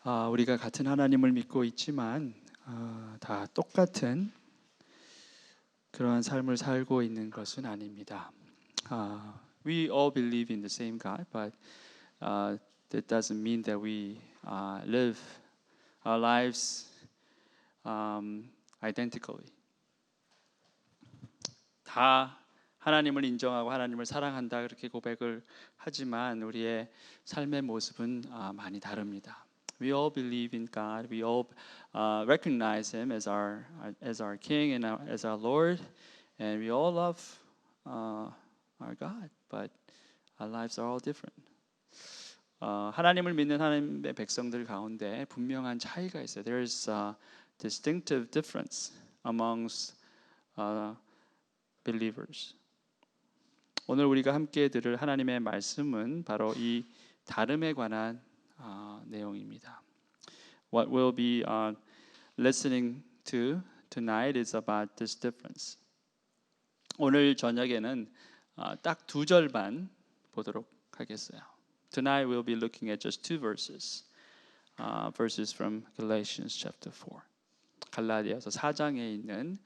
우리가 같은 하나님을 믿고 있지만 다 똑같은 그러한 삶을 살고 있는 것은 아닙니다. We all believe in the same God, but that doesn't mean that we live our lives identically. 다 하나님을 인정하고 하나님을 사랑한다 그렇게 고백을 하지만 우리의 삶의 모습은 많이 다릅니다. We all believe in God. We all recognize Him as our King and as our Lord, and we all love our God. But our lives are all different. 하나님을 믿는 하나님의 백성들 가운데 분명한 차이가 있어요. There is a distinctive difference amongst believers. 오늘 우리가 함께 들을 하나님의 말씀은 바로 이 다름에 관한 내용입니다. What we'll be listening to tonight is about this difference. 오늘 저녁에는 딱 두 절만 보도록 하겠어요. Tonight we'll be looking at just two verses, verses from Galatians chapter 4. 갈라디아서 4장에 있는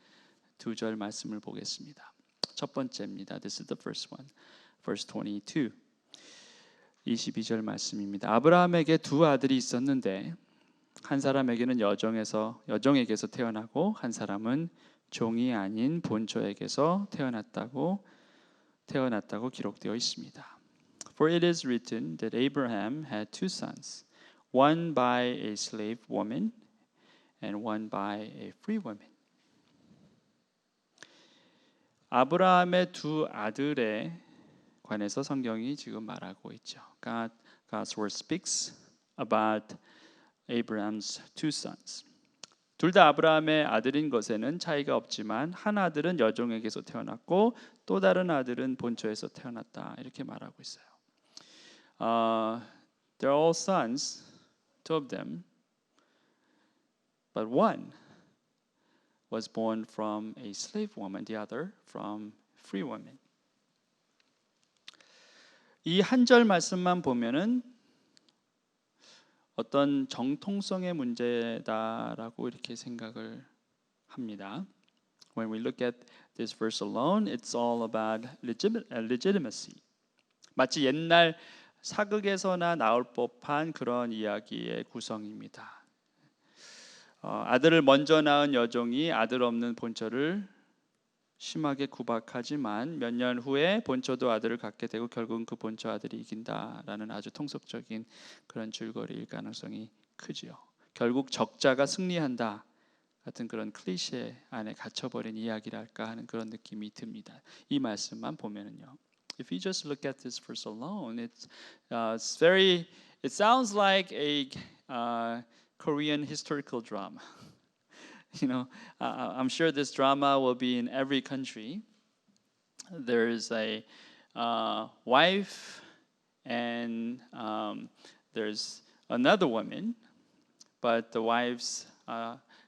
두 절 말씀을 보겠습니다. 첫 번째입니다. This is the first one, verse 22. 22절 말씀입니다. 아브라함에게 두 아들이 있었는데 한 사람에게는 여종에게서 태어나고 한 사람은 종이 아닌 본처에게서 태어났다고 기록되어 있습니다. For it is written that Abraham had two sons, one by a slave woman and one by a free woman. 아브라함의 두 아들에 관해서 성경이 지금 말하고 있죠. God's word speaks about Abraham's two sons. 둘 다 아브라함의 아들인 것에는 차이가 없지만 한 아들은 여종에게서 태어났고 또 다른 아들은 본처에서 태어났다 이렇게 말하고 있어요. They're all sons, two of them, but one was born from a slave woman, the other from free woman. 이 한 절 말씀만 보면은 어떤 정통성의 문제다라고 이렇게 생각을 합니다. When we look at this verse alone, it's all about legitimacy. 마치 옛날 사극에서나 나올 법한 그런 이야기의 구성입니다. 아들을 먼저 낳은 여종이 아들 없는 본처를 심하게 구박하지만 몇 년 후에 본처도 아들을 갖게 되고 결국은 그 본처 아들이 이긴다라는 아주 통속적인 그런 줄거리일 가능성이 크지요. 결국 적자가 승리한다 같은 그런 클리셰 안에 갇혀버린 이야기랄까 하는 그런 느낌이 듭니다. 이 말씀만 보면은요. If you just look at this verse alone, it sounds like a Korean historical drama. You know, I'm sure this drama will be in every country. There's a wife and there's another woman, but the wife's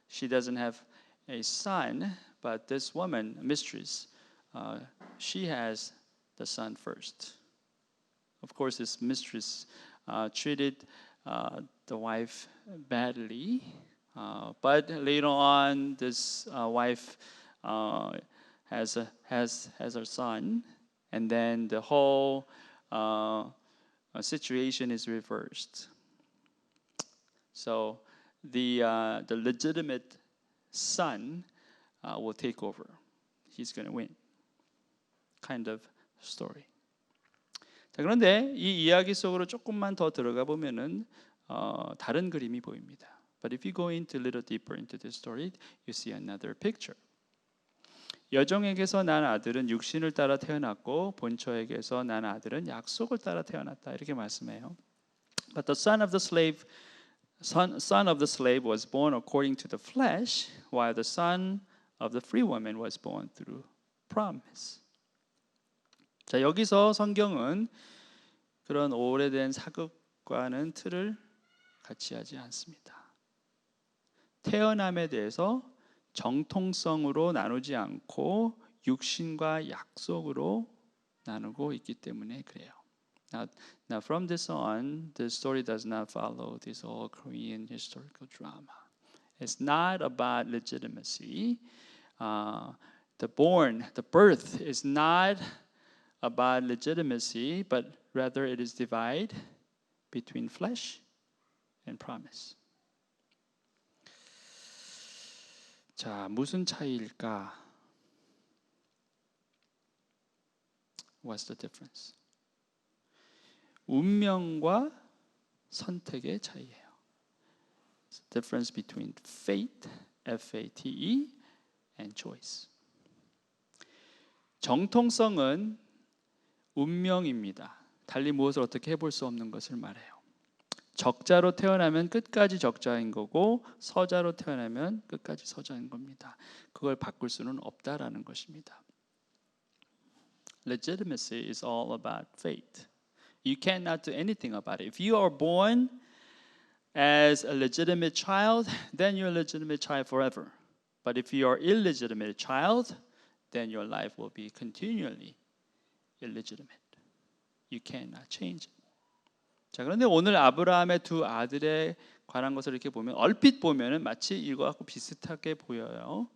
she doesn't have a son, but this woman, mistress, she has the son first. Of course, this mistress treated the wife badly. But later on, this wife has her son, and then the whole situation is reversed. So the legitimate son will take over. He's going to win. Kind of story. 자, 그런데 이 이야기 속으로 조금만 더 들어가 보면은 다른 그림이 보입니다. But if you go into a little deeper into this story, you see another picture. 여종에게서 난 아들은 육신을 따라 태어났고 본처에게서 난 아들은 약속을 따라 태어났다 이렇게 말씀해요. But the son of the slave was born according to the flesh, while the son of the free woman was born through promise. 자, 여기서 성경은 그런 오래된 사극과는 틀을 같이 하지 않습니다. 태어남에 대해서 정통성으로 나누지 않고 육신과 약속으로 나누고 있기 때문에 그래요. Now from this on, the story does not follow this all Korean historical drama. It's not about legitimacy. The birth is not about legitimacy, but rather it is divide between flesh and promise. 자, 무슨 차이일까? What's the difference? 운명과 선택의 차이예요. It's the difference between fate, F-A-T-E, and choice. 정통성은 운명입니다. 달리 무엇을 어떻게 해볼 수 없는 것을 말해요. 적자로 태어나면 끝까지 적자인 거고 서자로 태어나면 끝까지 서자인 겁니다. 그걸 바꿀 수는 없다라는 것입니다. Legitimacy is all about fate. You cannot do anything about it. If you are born as a legitimate child, then you're a legitimate child forever. But if you are illegitimate child, then your life will be continually illegitimate. You cannot change it. 자, 그런데 오늘 아브라함의 두 아들에 관한 것을 이렇게 보면 얼핏 보면은 마치 이거하고 비슷하게 보여요.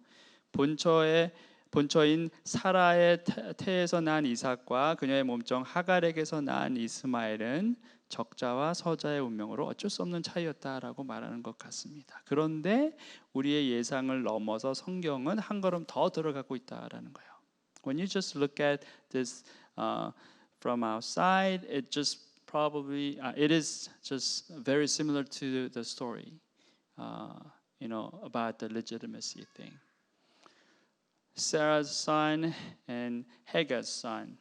본처인 사라의 태에서 난 이삭과 그녀의 몸종 하갈에게서 난 이스마엘은 적자와 서자의 운명으로 어쩔 수 없는 차이였다라고 말하는 것 같습니다. 그런데 우리의 예상을 넘어서 성경은 한 걸음 더 들어가고 있다라는 거예요. When you just look at this from outside, it just probably it is just very similar to the story, about the legitimacy thing. Sarah's son and Hagar's son,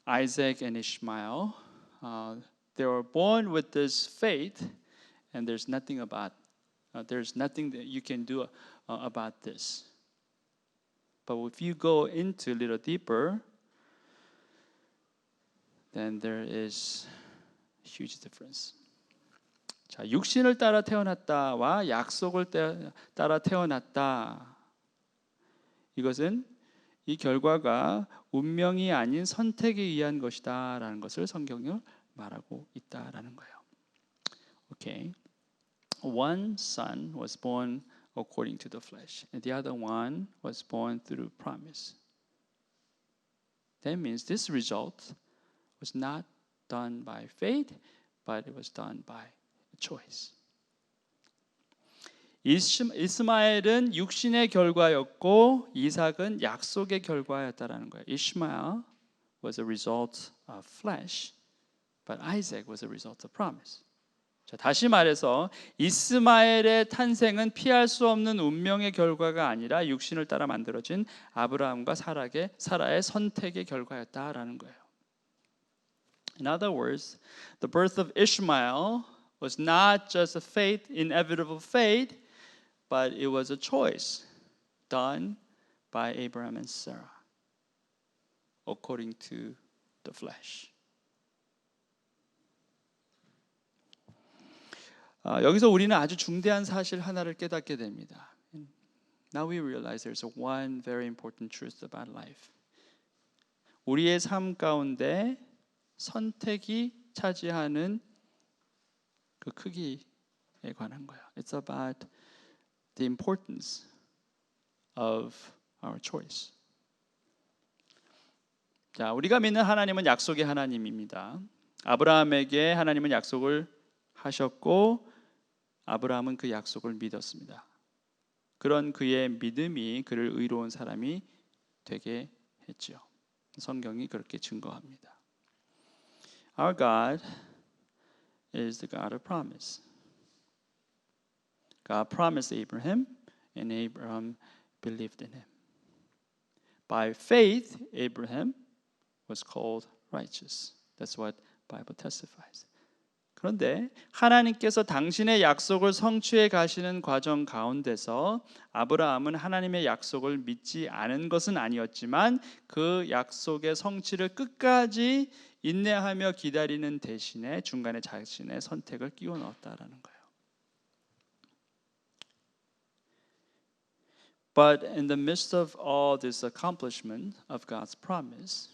Isaac and Ishmael, they were born with this faith, and there's nothing that you can do about this. But if you go into a little deeper, then there is a huge difference. 자, 육신을 따라 태어났다와 약속을 따라 태어났다. 이것은 이 결과가 운명이 아닌 선택에 의한 것이다라는 것을 성경은 말하고 있다라는 거예요. Okay. One son was born according to the flesh, and the other one was born through promise. That means this result was not done by faith, but it was done by choice. 이스마엘은 육신의 결과였고 이삭은 약속의 결과였다라는 거예요. Ishmael was a result of flesh, but Isaac was a result of promise. 자, 다시 말해서 이스마엘의 탄생은 피할 수 없는 운명의 결과가 아니라 육신을 따라 만들어진 아브라함과 사라의 선택의 결과였다라는 거예요. In other words, the birth of Ishmael was not just a fate, inevitable fate, but it was a choice done by Abraham and Sarah according to the flesh. 여기서 우리는 아주 중대한 사실 하나를 깨닫게 됩니다. Now we realize there's one very important truth about life. 우리의 삶 가운데 선택이 차지하는 그 크기에 관한 거예요. It's about the importance of our choice. 자, 우리가 믿는 하나님은 약속의 하나님입니다. 아브라함에게 하나님은 약속을 하셨고 아브라함은 그 약속을 믿었습니다. 그런 그의 믿음이 그를 의로운 사람이 되게 했죠. 성경이 그렇게 증거합니다. Our God is the God of promise. God promised Abraham, and Abraham believed in him. By faith, Abraham was called righteous. That's what the Bible testifies. 그런데 하나님께서 당신의 약속을 성취해 가시는 과정 가운데서 아브라함은 하나님의 약속을 믿지 않은 것은 아니었지만 그 약속의 성취를 끝까지 인내하며 기다리는 대신에 중간에 자신의 선택을 끼워 넣었다라는 거예요. But in the midst of all this accomplishment of God's promise,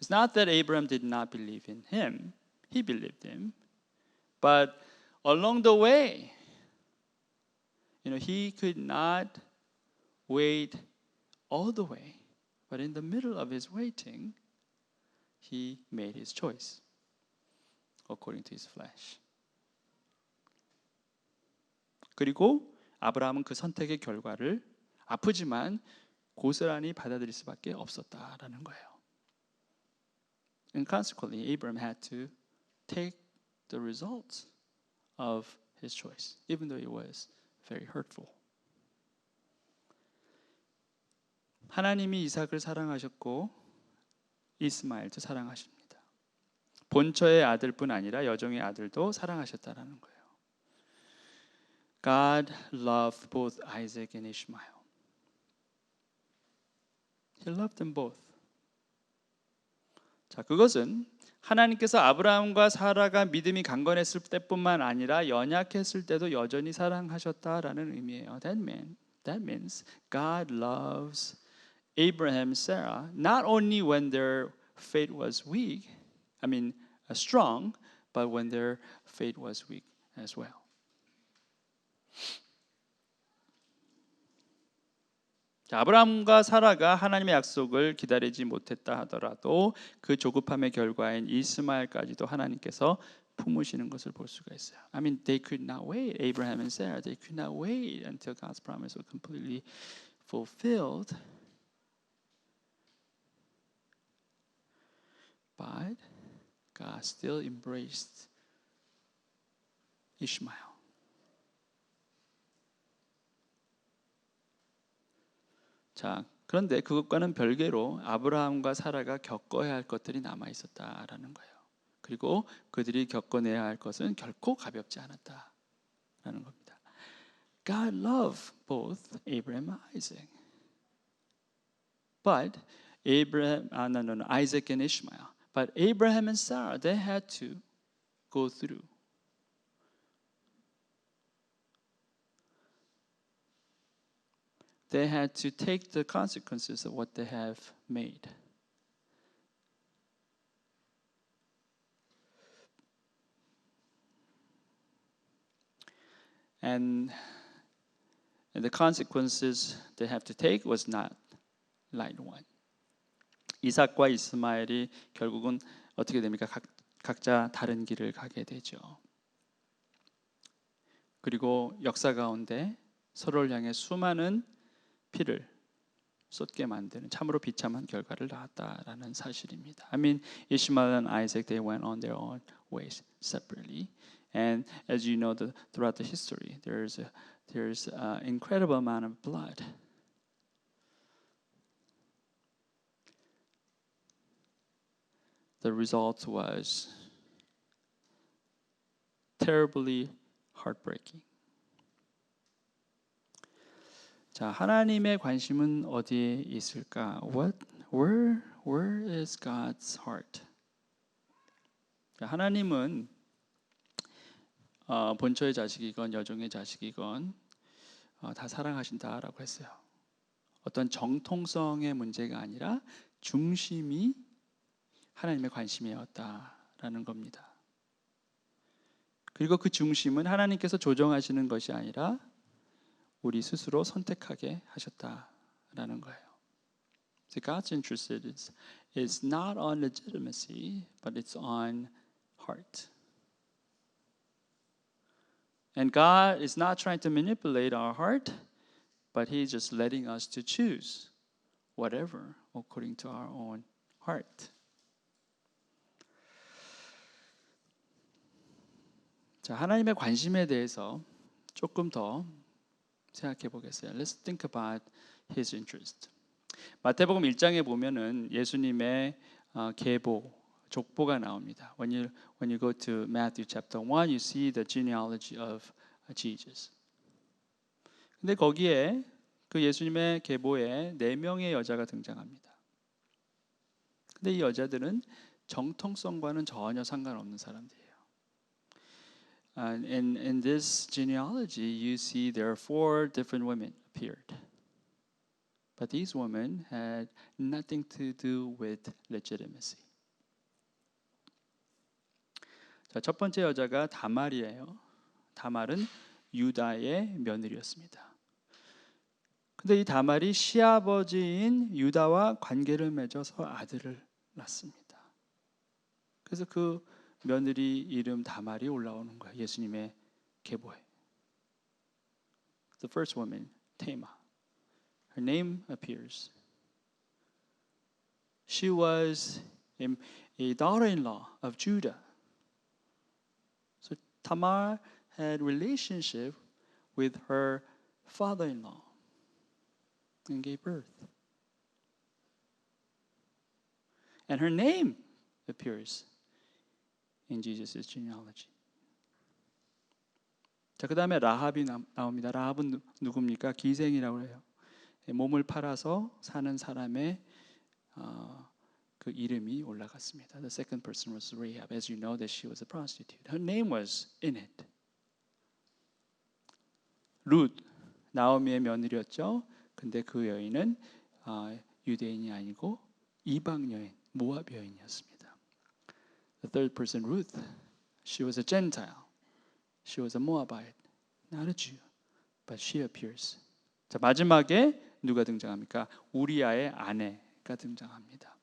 It's not that Abraham did not believe in him. He believed him. But along the way, he could not wait all the way. But in the middle of his waiting, he made his choice according to his flesh. 그리고 아브라함은 그 선택의 결과를 아프지만 고스란히 받아들일 수밖에 없었다라는 거예요. And consequently, Abraham had to take the results of his choice, even though it was very hurtful. 하나님이 이삭을 사랑하셨고 이스마엘도 사랑하십니다. 본처의 아들뿐 아니라 여종의 아들도 사랑하셨다라는 거예요. God loved both Isaac and Ishmael. He loved them both. 자, 그것은 하나님께서 아브라함과 사라가 믿음이 강건했을 때뿐만 아니라 연약했을 때도 여전히 사랑하셨다라는 의미예요. That means God loves Abraham and Sarah not only when their faith was strong, but when their faith was weak as well. 아브라함과 사라가 하나님의 약속을 기다리지 못했다 하더라도 그 조급함의 결과인 이스마엘까지도 하나님께서 품으시는 것을 볼 수가 있어요. They could not wait. Abraham and Sarah, they could not wait until God's promise was completely fulfilled. But God still embraced Ishmael. 자, 그런데 그것과는 별개로 아브라함과 사라가 겪어야 할 것들이 남아 있었다라는 거예요. 그리고 그들이 겪어내야 할 것은 결코 가볍지 않았다라는 겁니다. God loved both Abraham and Isaac. But Isaac and Ishmael. But Abraham and Sarah, they had to go through. They had to take the consequences of what they have made. And the consequences they have to take was not light one. 이삭과 이스마엘이 결국은 어떻게 됩니까? 각자 다른 길을 가게 되죠. 그리고 역사 가운데 서로를 향해 수많은 피를 쏟게 만드는 참으로 비참한 결과를 낳았다라는 사실입니다. Ishmael and Isaac, they went on their own ways separately. And as you know, throughout the history, there's an incredible amount of blood. The result was terribly heartbreaking. 자, 하나님의 관심은 어디에 있을까? Where is God's heart? 하나님은 본처의 자식이건 여종의 자식이건 다 사랑하신다라고 했어요. 어떤 정통성의 문제가 아니라 중심이 하나님의 관심이었다라는 겁니다. 그리고 그 중심은 하나님께서 조정하시는 것이 아니라 우리 스스로 선택하게 하셨다라는 거예요. So God's interest is not on legitimacy, but it's on heart. And God is not trying to manipulate our heart, but He's just letting us to choose whatever according to our own heart. 자, 하나님의 관심에 대해서 조금 더 생각해 보겠어요. Let's think about His interest. 마태복음 1장에 보면은 예수님의 계보, 족보가 나옵니다. When you go to Matthew chapter 1, you see the genealogy of Jesus. 근데 거기에 그 예수님의 계보에 4명의 여자가 등장합니다. 근데 이 여자들은 정통성과는 전혀 상관없는 사람들이에요. In this genealogy, you see there are 4 different women appeared. But these women had nothing to do with legitimacy. 자, 첫 번째 여자가 다말이에요. 다말은 유다의 며느리였습니다. 근데 이 다말이 시아버지인 유다와 관계를 맺어서 아들을 낳습니다. 그래서 그 며느리 이름 다말이 올라오는 거예요. 예수님의 계보에. The first woman, Tamar. Her name appears. She was a daughter-in-law of Judah. So Tamar had relationship with her father-in-law and gave birth. And her name appears in Jesus' genealogy. 자, 그 다음에 라합이 나옵니다. 라합은 누굽니까? 기생이라고 해요. 몸을 팔아서 사는 사람의 그 이름이 올라갔습니다. The second person was Rahab. As you know, that she was a prostitute. Her name was in it. 룻, 나오미의 며느리였죠. 근데 그 여인은 유대인이 아니고 이방 여인, 모압 여인이었습니다. The third person, Ruth, she was a Gentile. She was a Moabite, not a Jew, but she appears. 자, 마지막에 누가 등장합니까? 우리아의 아내가 등장합니다.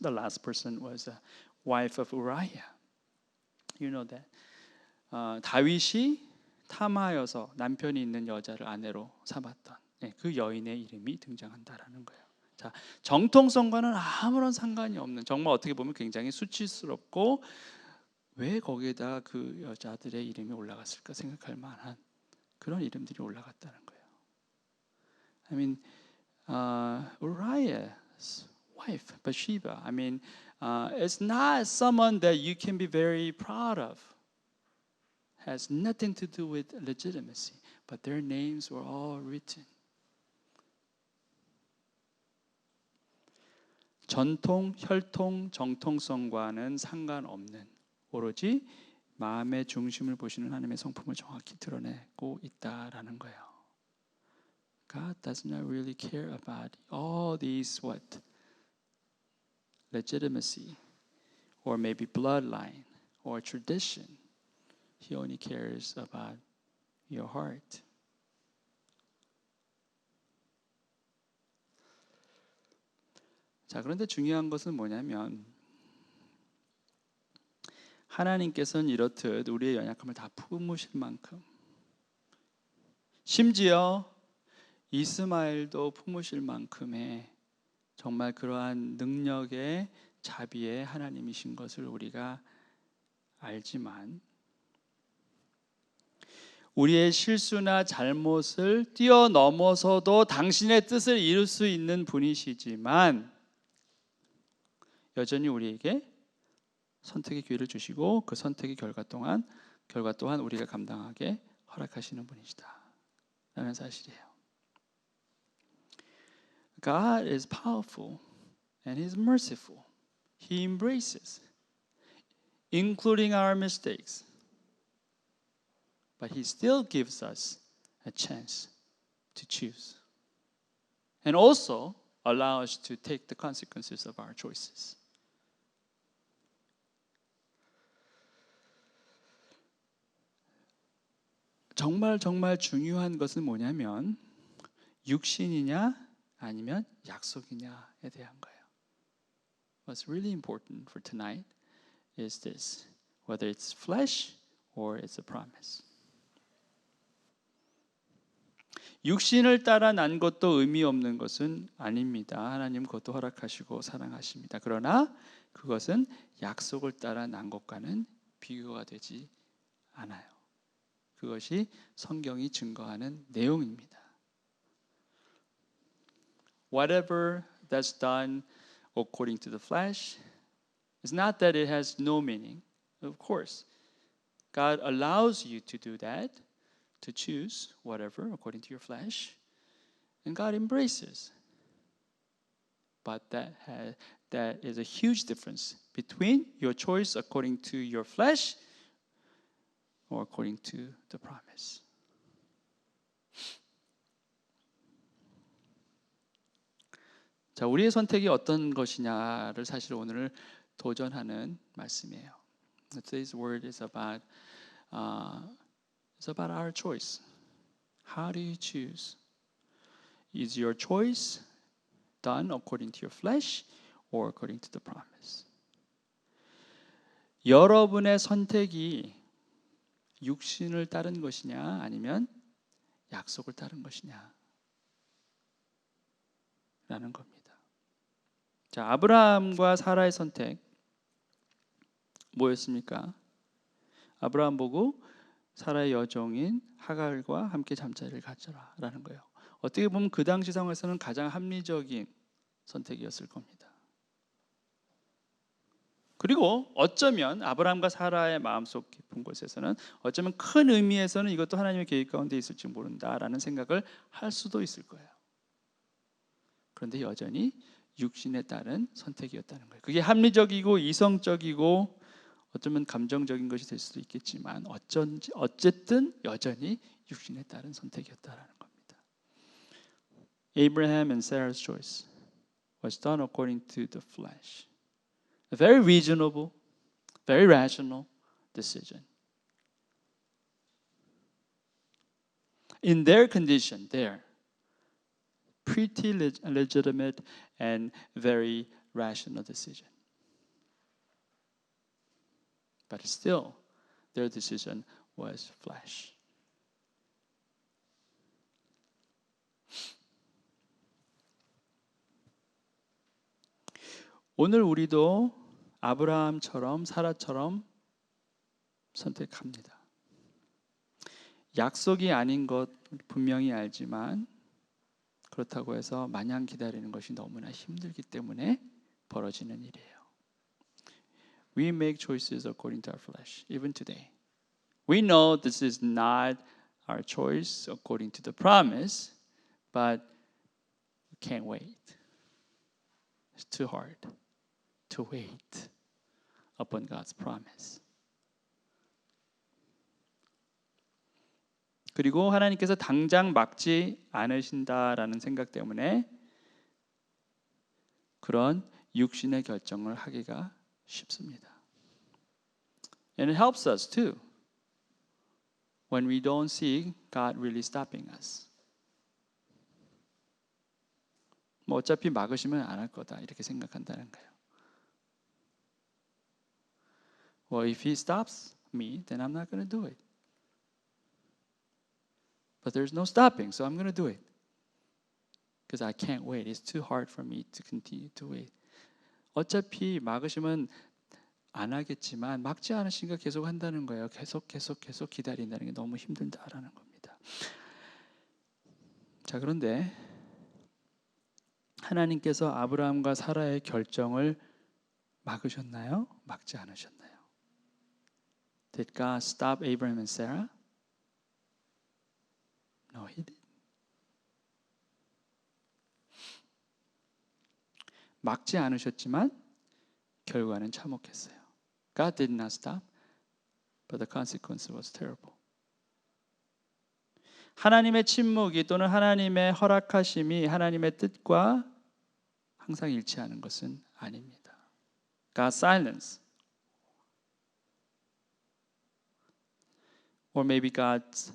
The last person was a wife of Uriah. You know that. 다윗이 탐하여서 남편이 있는 여자를 아내로 삼았던 그 여인의 이름이 등장한다라는 거예요. 자, 정통성과는 아무런 상관이 없는, 정말 어떻게 보면 굉장히 수치스럽고 왜 거기에다 그 여자들의 이름이 올라갔을까 생각할 만한 그런 이름들이 올라갔다는 거예요. I mean, Uriah's wife, Bathsheba. I mean, it's not someone that you can be very proud of. Has nothing to do with legitimacy, but their names were all written. 전통, 혈통, 정통성과는 상관없는 오로지 마음의 중심을 보시는 하나님의 성품을 정확히 드러내고 있다라는 거예요. God does not really care about all these legitimacy or maybe bloodline or tradition. He only cares about your heart. 자, 그런데 중요한 것은 뭐냐면 하나님께서는 이렇듯 우리의 연약함을 다 품으실 만큼 심지어 이스마엘도 품으실 만큼의 정말 그러한 능력의 자비의 하나님이신 것을 우리가 알지만 우리의 실수나 잘못을 뛰어넘어서도 당신의 뜻을 이룰 수 있는 분이시지만 여전히 우리에게 선택의 기회를 주시고 그 선택의 결과 또한 우리가 감당하게 허락하시는 분이시다 라는 사실이에요. God is powerful and He's merciful. He embraces, including our mistakes. But He still gives us a chance to choose. And also allow us to take the consequences of our choices. 정말 중요한 것은 뭐냐면 육신이냐 아니면 약속이냐에 대한 거예요. What's really important for tonight is this, whether it's flesh or it's a promise. 육신을 따라 난 것도 의미 없는 것은 아닙니다. 하나님 그것도 허락하시고 사랑하십니다. 그러나 그것은 약속을 따라 난 것과는 비교가 되지 않아요. 그것이 성경이 증거하는 내용입니다. Whatever that's done according to the flesh, it's not that it has no meaning. Of course, God allows you to do that, to choose whatever according to your flesh, and God embraces. But that is a huge difference between your choice according to your flesh or according to the promise. 자, 우리의 선택이 어떤 것이냐를 사실 오늘 도전하는 말씀이에요. Today's word is about our choice. How do you choose? Is your choice done according to your flesh or according to the promise? 여러분의 선택이 육신을 따른 것이냐 아니면 약속을 따른 것이냐 라는 겁니다. 자, 아브라함과 사라의 선택 뭐였습니까? 아브라함 보고 사라의 여종인 하갈과 함께 잠자리를 가져라 라는 거예요. 어떻게 보면 그 당시 상황에서는 가장 합리적인 선택이었을 겁니다. 그리고 어쩌면 아브라함과 사라의 마음속 깊은 곳에서는 어쩌면 큰 의미에서는 이것도 하나님의 계획 가운데 있을지 모른다라는 생각을 할 수도 있을 거예요. 그런데 여전히 육신에 따른 선택이었다는 거예요. 그게 합리적이고 이성적이고 어쩌면 감정적인 것이 될 수도 있겠지만 어쨌든 여전히 육신에 따른 선택이었다라는 겁니다. Abraham and Sarah's choice was done according to the flesh. A very reasonable, very rational decision. In their condition, there, pretty legitimate and very rational decision. But still, their decision was flesh. 오늘 우리도 아브라함처럼 사라처럼 선택합니다. 약속이 아닌 것 분명히 알지만 그렇다고 해서 마냥 기다리는 것이 너무나 힘들기 때문에 벌어지는 일이에요. We make choices according to our flesh, even today. We know this is not our choice according to the promise, but we can't wait. It's too hard to wait upon God's promise. 그리고 하나님께서 당장 막지 않으신다라는 생각 때문에 그런 육신의 결정을 하기가 쉽습니다. And it helps us too when we don't see God really stopping us. 뭐 어차피 막으시면 안 할 거다 이렇게 생각한다는 거예요. Well, if He stops me, then I'm not going to do it. But there's no stopping, so I'm going to do it. Because I can't wait. It's too hard for me to continue to wait. 어차피 막으시면 안 하겠지만 막지 않으시니까 계속 한다는 거예요. 계속 기다린다는 게 너무 힘들다라는 겁니다. 자, 그런데 하나님께서 아브라함과 사라의 결정을 막으셨나요? 막지 않으셨나요? Did God stop Abraham and Sarah? No, He didn't. 막지 않으셨지만 결과는 참혹했어요. God did not stop, but the consequence was terrible. 하나님의 침묵이 또는 하나님의 허락하심이 하나님의 뜻과 항상 일치하는 것은 아닙니다. God's silence, or maybe God's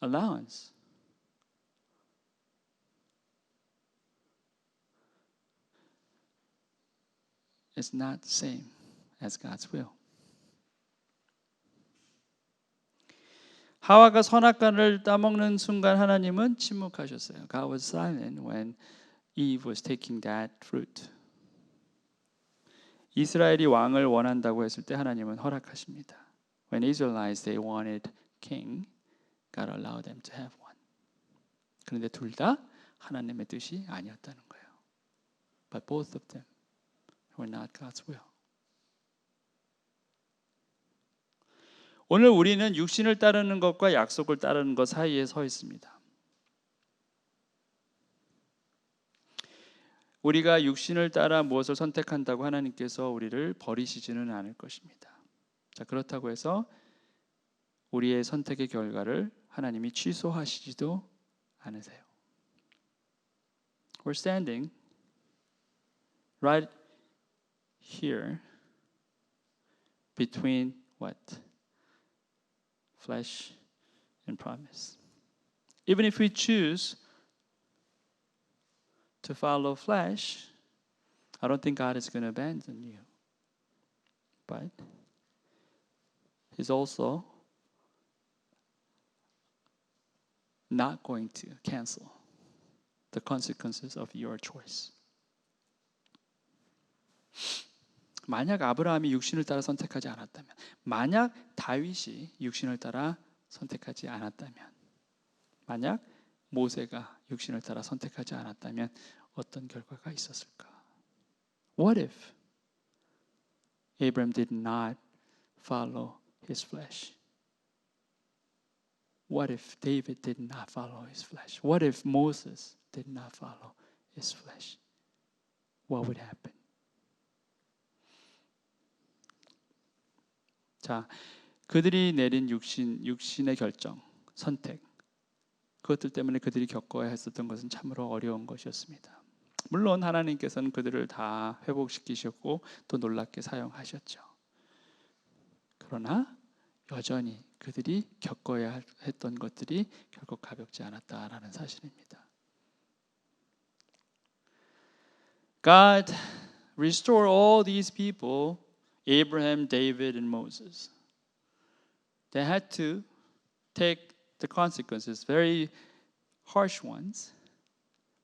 allowance, is not the same as God's will. 하와가 선악과를 따먹는 순간 하나님은 침묵하셨어요. God was silent when Eve was taking that fruit. 이스라엘이 왕을 원한다고 했을 때 하나님은 허락하십니다. When Israelites they wanted king, God allowed them to have one. 그런데 둘 다 하나님의 뜻이 아니었다는 거예요. But both of them were not God's will. 오늘 우리는 육신을 따르는 것과 약속을 따르는 것 사이에 서 있습니다. 우리가 육신을 따라 무엇을 선택한다고 하나님께서 우리를 버리시지는 않을 것입니다. 자, 그렇다고 해서 우리의 선택의 결과를 하나님이 취소하시지도 않으세요. We're standing right here between what? Flesh and promise. Even if we choose to follow flesh, I don't think God is going to abandon you. But He's also not going to cancel the consequences of your choice. 만약 아브라함이 육신을 따라 선택하지 않았다면, 만약 다윗이 육신을 따라 선택하지 않았다면, 만약 모세가 육신을 따라 선택하지 않았다면 어떤 결과가 있었을까? What if Abraham did not follow his flesh? What if David did not follow his flesh? What if Moses did not follow his flesh? What would happen? 자, 그들이 내린 육신의 결정, 선택, 그것들 때문에 그들이 겪어야 했었던 것은 참으로 어려운 것이었습니다. 물론 하나님께서는 그들을 다 회복시키셨고 또 놀랍게 사용하셨죠. 그러나 여전히 그들이 겪어야 했던 것들이 결국 가볍지 않았다라는 사실입니다. God restored all these people, Abraham, David, and Moses. They had to take the consequences, very harsh ones,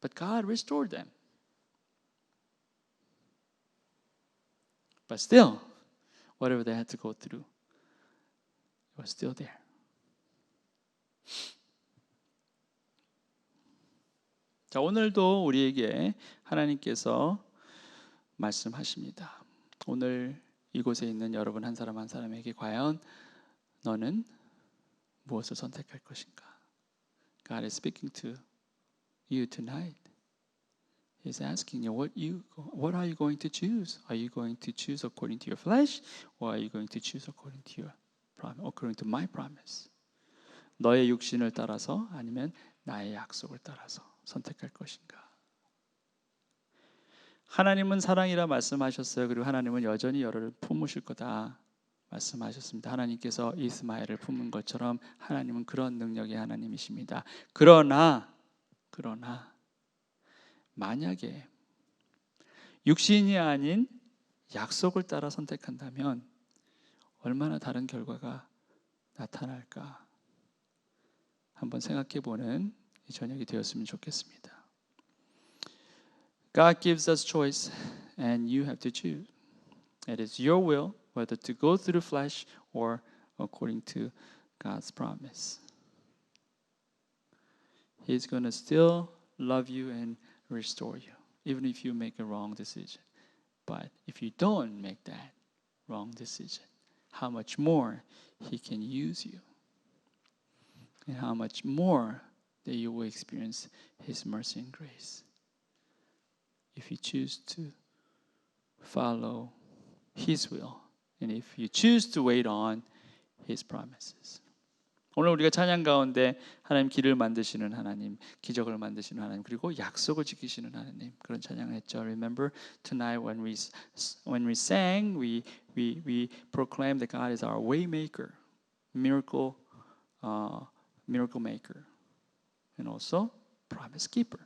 but God restored them. But still, whatever they had to go through, it was still there. 자, 오늘도 우리에게 하나님께서 말씀하십니다. 오늘 이곳에 있는 여러분 한 사람 한 사람에게 과연 너는 무엇을 선택할 것인가? God is speaking to you tonight. He's asking you, what are you going to choose? Are you going to choose according to your flesh, or are you going to choose according to your promise, according to my promise? 너의 육신을 따라서 아니면 나의 약속을 따라서 선택할 것인가? 하나님은 사랑이라 말씀하셨어요. 그리고 하나님은 여전히 너를 품으실 거다 말씀하셨습니다. 하나님께서 이스마엘을 품은 것처럼 하나님은 그런 능력의 하나님이십니다. 그러나 만약에 육신이 아닌 약속을 따라 선택한다면 얼마나 다른 결과가 나타날까 한번 생각해보는 이 저녁이 되었으면 좋겠습니다. God gives us choice and you have to choose. It is your will whether to go through flesh or according to God's promise. He's going to still love you and restore you, even if you make a wrong decision. But if you don't make that wrong decision, how much more He can use you, and how much more that you will experience His mercy and grace. If you choose to follow His will, and if you choose to wait on His promises. 오늘 우리가 찬양 가운데 하나님 길을 만드시는 하나님, 기적을 만드시는 하나님, 그리고 약속을 지키시는 하나님 그런 찬양을 했죠. Remember tonight when we sang, we proclaimed that God is our way maker, miracle maker, and also promise keeper.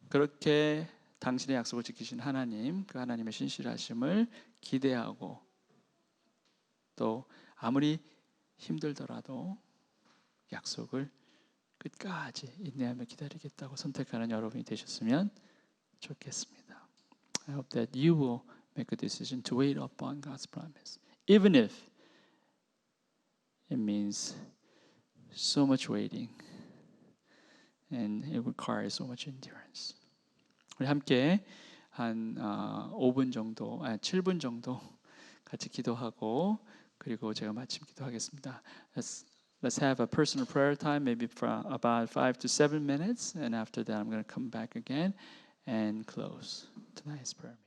그렇게 당신의 약속을 지키신 하나님, 그 하나님의 신실하심을 기대하고 또 아무리 힘들더라도 약속을 끝까지 인내하며 기다리겠다고 선택하는 여러분이 되셨으면 좋겠습니다. I hope that you will make a decision to wait upon God's promise, even if it means so much waiting and it requires so much endurance. 우리 함께 한 5분 정도, 7분 정도 같이 기도하고 그리고 제가 마침 기도하겠습니다. Let's have a personal prayer time, maybe for about 5 to 7 minutes, and after that I'm going to come back again and close tonight's prayer.